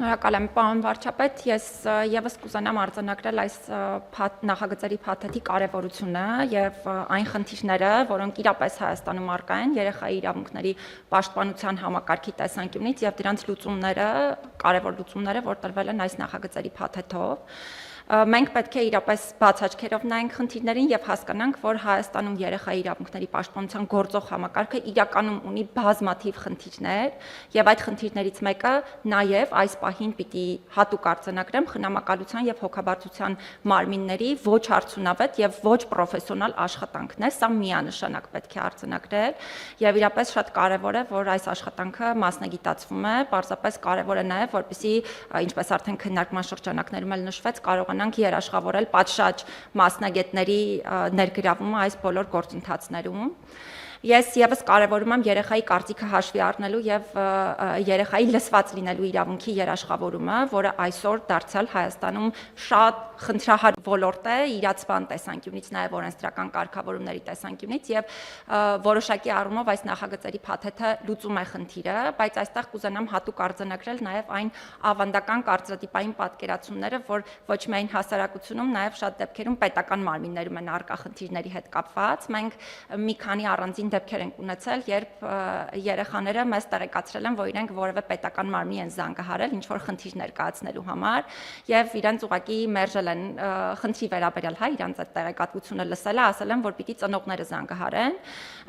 Շնորհակալ եմ, պարոն վարչապետ, ես եւս կուզենամ արձանագրել այս նախագծերի փաթեթի կարևորությունը եւ այն խնդիրները, որոնք իրապես Հայաստանում առկա են երեխայի իրավունքների պաշտպանության համակարգի տեսանկյունից եւ դրանց լուծումները, կարևոր լուծումները, որ տրվել են այս նախագծերի փաթեթով։ Մենք պետք է իրապես բաց աչքերով նայենք խնդիրներին եւ հասկանանք, որ Հայաստանում երեխայի իրավունքների պաշտպանության գործող համակարգը իրականում ունի բազմաթիվ խնդիրներ եւ այդ խնդիրներից մեկը նաեւ այս պահին պիտի հատուկ արձանագրեմ խնամակալության եւ հոգաբարձության մարմինների ոչ արդյունավետ եւ ոչ պրոֆեսիոնալ աշխատանքն է, սա միանշանակ պետք է արձանագրել եւ իրապես շատ կարեւոր է, որ այս աշխատանքը մասնագիտացվում է, պարզապես կարեւոր է նաեւ, որպեսզի ինչպես արդեն քննարկման շրջանակներում էլ նշվեց, կարողանանք երաշխավորել պատշաճ մասնագետների ներգրավումը այս բոլոր գործընթացներում։ Ես եւս կարևորում եմ երեխայի կարծիքը հաշվի առնելու եւ երեխայի լսված լինելու իրավունքի երաշխավորումը, որը այսօր դարձյալ Հայաստանում շատ խնդրահար ոլորտ է իրացման տեսանկյունից, նաեւ օրենսդրական կարգավորումների տեսանկյունից եւ որոշակի առումով այս նախագծերի փաթեթը լուծում է խնդիրը, բայց այստեղ կուզենամ հատուկ արձանագրել նաեւ այն ավանդական կարծրատիպային պատկերացումները, որ ոչ միայն հասարակությունում, նաեւ շատ դեպքերում պետական մարմիններում են առկա խնդիրների հետ կապված։ Մենք մի քանի առանձին դեպքեր ենք ունեցել, երբ երեխաները մեզ տեղեկացրել են, որ իրենք որևէ պետական մարմնի են զանգահարել ինչ-որ խնդիր ներկայացնելու համար եւ իրենց ուղղակի մերժել են խնդրի վերաբերյալ, հա, իրենց այդ տեղեկատվությունը լսել է, ասել են, որ պիտի ծնողները զանգահարեն։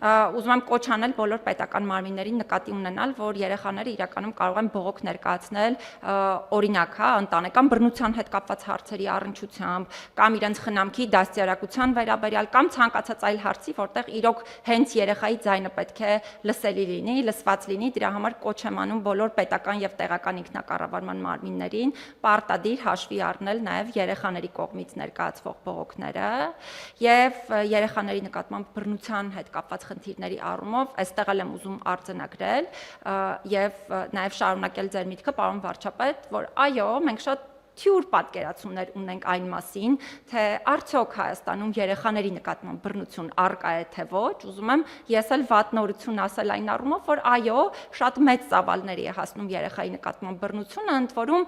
Ուզում եմ կոչ անել բոլոր պետական մարմիններին նկատի ունենալ, որ երեխաները իրականում կարող են բողոք ներկայացնել օրինակ, հա, ընտանեկան բռնության հետ կապված հարցերի առնչությամբ, կամ իրենց խնամքի դաստիարակության վերաբերյալ, կամ ցանկացած այլ հարցի, որտեղ իրոք հենց երեխայի ձայնը պետք է լսելի լինի, լսված լինի, դրա համար կոչ եմ անում բոլոր պետական եւ տեղական ինքնակառավարման մարմիններին պարտադիր հաշվի առնել նաեւ երեխաների կողմից ներկայացվող բողոքները եւ երեխաների նկատմամբ բռնության հետ կապված խնդիրների առումով այստեղ էլ եմ ուզում արձանագրել եւ նաեւ շարունակել ձեր միտքը, պարոն վարչապետ, որ այո, մենք շատ թյուր պատկերացումներ ունենք այն մասին, թե արդյոք Հայաստանում երեխաների նկատմամբ բռնություն առկա է թե ոչ, ուզում եմ ես էլ վատ նորություն ասել այն առումով, որ այո, շատ մեծ ծավալների է հասնում երեխայի նկատմամբ բռնությունը, ընդ որում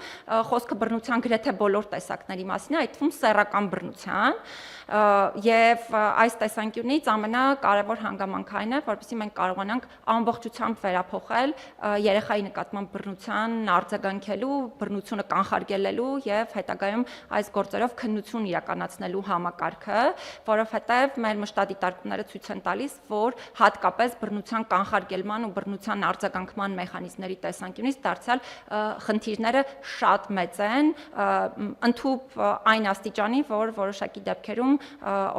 խոսքը բռնության գրեթե բոլոր տեսակների մասին է, այդ թվում սեռական բռնության, եւ այս տեսանկյունից ամենակարևոր հանգամանքը այն է, որպեսզի մենք կարողանանք ամբողջությամբ վերափոխել երեխայի նկատմամբ բռնության արձագանքելու, բռնությունը կանխարգելելու եւ հետագայում այս գործերով քննություն իրականացնելու համակարգը, որովհետեւ մեր մշտադիտարկումները ցույց են տալիս, որ հատկապես բռնության կանխարգելման ու բռնության արձագանքման մեխանիզմների տեսանկյունից դարձյալ խնդիրները շատ մեծ են, ընդհուպ այն աստիճանի, որ որոշակի դեպքերում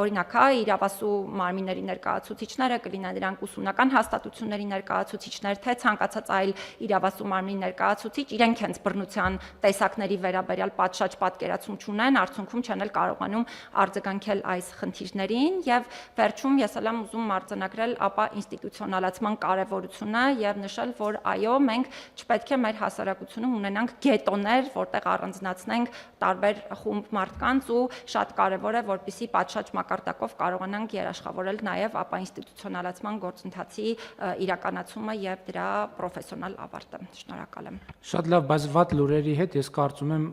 օրինակ հա իրավասու մարմինների ներկայացուցիչները կլինեն դրանք ուսումնական հաստատությունների ներկայացուցիչներ, թե ցանկացած այլ իրավասու մարմնի ներկայացուցիչ, իրենք հենց բռնության տեսակների վերաբերյալ պատշաճ պատկերացում չունեն, արդյունքում չեն էլ կարողանում արձագանքել այս խնդիրներին եւ վերջում ես ել եմ ուզում արձանագրել ապա ինստիտուցիոնալացման կարեւորությունը եւ նշել, որ այո, մենք չպետք է մեր հասարակությունում ունենանք գետոներ, որտեղ առանձնացնենք տարբեր խումբ մարդկանց ու շատ կարեւոր է, որպեսզի պատշաճ մակարդակով կարողանանք երաշխավորել նաեւ ապա ինստիտուցիոնալացման գործընթացի իրականացումը եւ դրա պրոֆեսիոնալ ավարտը։ Շնորհակալ եմ։ Շատ լավ, բայց վատ լուրերի հետ ես կարծում եմ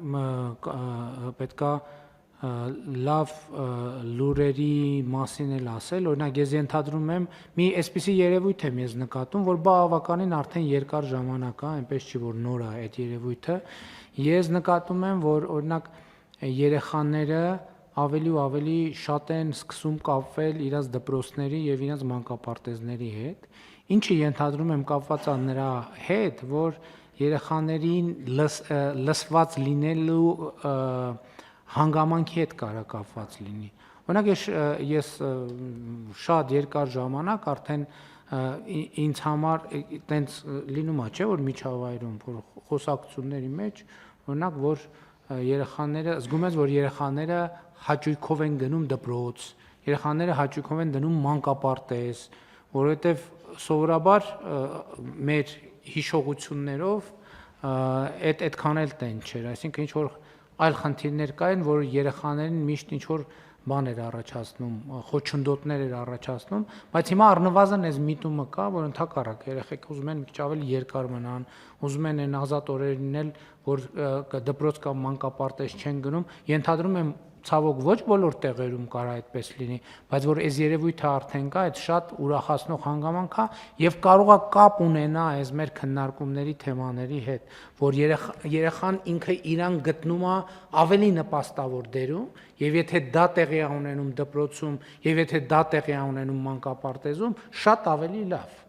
պետքա լավ լուրերի մասին էլ ասել, օրինակ ես ենթադրում եմ մի այսպիսի երևույթ եմ ես նկատում, որ բավականին արդեն երկար ժամանակ է, այնպես չի որ նոր է այդ երևույթը։ Ես նկատում եմ, որ օրինակ երեխաները ավելի ու ավելի շատ են սկսում կապվել իրաց դպրոցների եւ իրաց մանկապարտեզների հետ, ինչը ենթադրում եմ կապված է նրա հետ, որ երեխաներին լսված լինելու հանգամանքի հետ կարա կապված լինի։ Օրինակ ես շատ երկար ժամանակ արդեն ինձ համար տենց լինում է, չէ՞ որ միջավայրում, որ խոսակցությունների մեջ, օրինակ որ երեխաները զգում ես, որ երեխաները հաճույքով են գնում դպրոց, երեխաները հաճույքով են դնում մանկապարտեզ, որովհետև սովորաբար մեր հիշողություններով այդքան էլ տեն չէր, այսինքն ինչ որ այլ խնդիրներ կային, որ երեխաներին միշտ ինչ որ բան էր առաջացնում, խոչընդոտներ էր առաջացնում, բայց հիմա առնվազն այս միտումը կա, որ ընդհակառակ երեխեք ուզում են մի քիչ ավելի երկար մնան, ուզում են այն ազատ օրերին էլ, որ դպրոց կամ մանկապարտեզ չեն գնում, ենթադրում եմ ցավոք ոչ բոլոր տեղերում կարա այդպես լինի, բայց որ այս երևույթը արդեն կա, այդ շատ ուրախացնող հանգամանք է եւ կարող է կապ ունենա այս մեր քննարկումների թեմաների հետ, որ երեխան ինքը իրան գտնում է ավելի նպաստավոր դերում եւ եթե դա տեղի է ունենում դպրոցում եւ եթե դա տեղի է ունենում մանկապարտեզում, շատ ավելի լավ